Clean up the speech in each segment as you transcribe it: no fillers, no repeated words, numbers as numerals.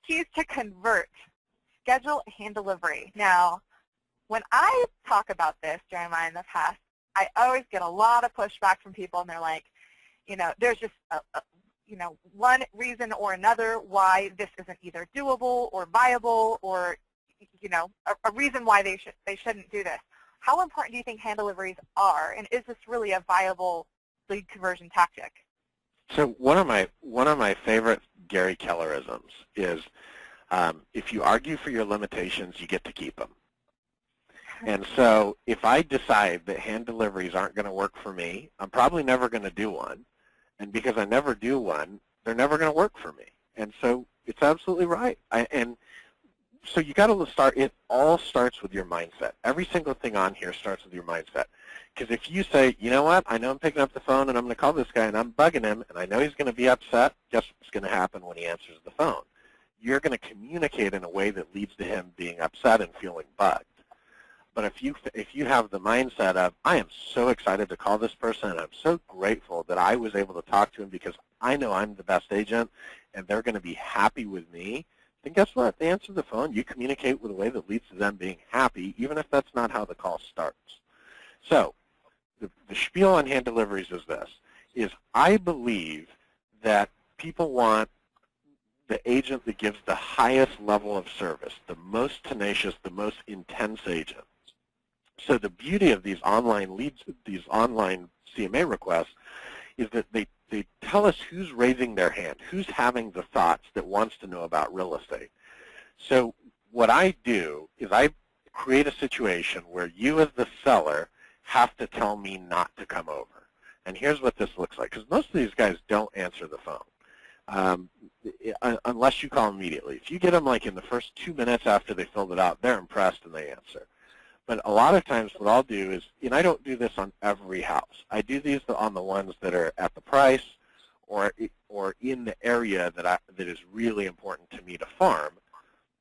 keys to convert, schedule hand delivery. Now, when I talk about this, Jeremiah, in the past, I always get a lot of pushback from people, and they're like, there's just one reason or another why this isn't either doable or viable, or a reason why they shouldn't do this. How important do you think hand deliveries are, and is this really a viable lead conversion tactic? So one of my favorite Gary Kellerisms is, if you argue for your limitations, you get to keep them. And so if I decide that hand deliveries aren't going to work for me, I'm probably never going to do one. And because I never do one, they're never going to work for me. And so it's absolutely right. And so you got to start. It all starts with your mindset. Every single thing on here starts with your mindset. Because if you say, you know what, I know I'm picking up the phone and I'm going to call this guy and I'm bugging him and I know he's going to be upset, guess what's going to happen when he answers the phone? You're going to communicate in a way that leads to him being upset and feeling bugged. But if you have the mindset of, I am so excited to call this person and I'm so grateful that I was able to talk to him because I know I'm the best agent and they're going to be happy with me, then guess what? They answer the phone. You communicate with a way that leads to them being happy, even if that's not how the call starts. So the spiel on hand deliveries is this, is I believe that people want the agent that gives the highest level of service, the most tenacious, the most intense agent. So the beauty of these online leads, these online CMA requests, is that they tell us who's raising their hand, who's having the thoughts that wants to know about real estate. So what I do is I create a situation where you as the seller have to tell me not to come over. And here's what this looks like, because most of these guys don't answer the phone unless you call them immediately. If you get them like in the first 2 minutes after they filled it out, they're impressed and they answer. But a lot of times what I'll do is, and I don't do this on every house. I do these on the ones that are at the price or in the area that is really important to me to farm.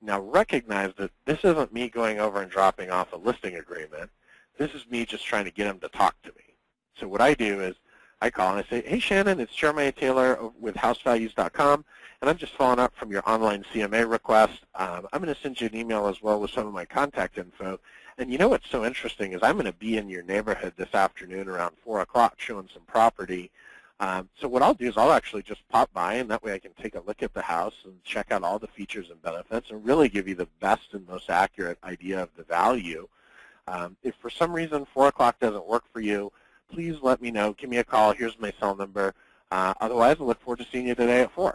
Now recognize that this isn't me going over and dropping off a listing agreement. This is me just trying to get them to talk to me. So what I do is I call and I say, hey Shannon, it's Jeremiah Taylor with housevalues.com, and I'm just following up from your online CMA request. I'm going to send you an email as well with some of my contact info. And you know what's so interesting is I'm going to be in your neighborhood this afternoon around 4 o'clock showing some property. So what I'll do is I'll actually just pop by, and that way I can take a look at the house and check out all the features and benefits and really give you the best and most accurate idea of the value. If for some reason 4 o'clock doesn't work for you, please let me know. Give me a call. Here's my cell number. Otherwise, I look forward to seeing you today at 4.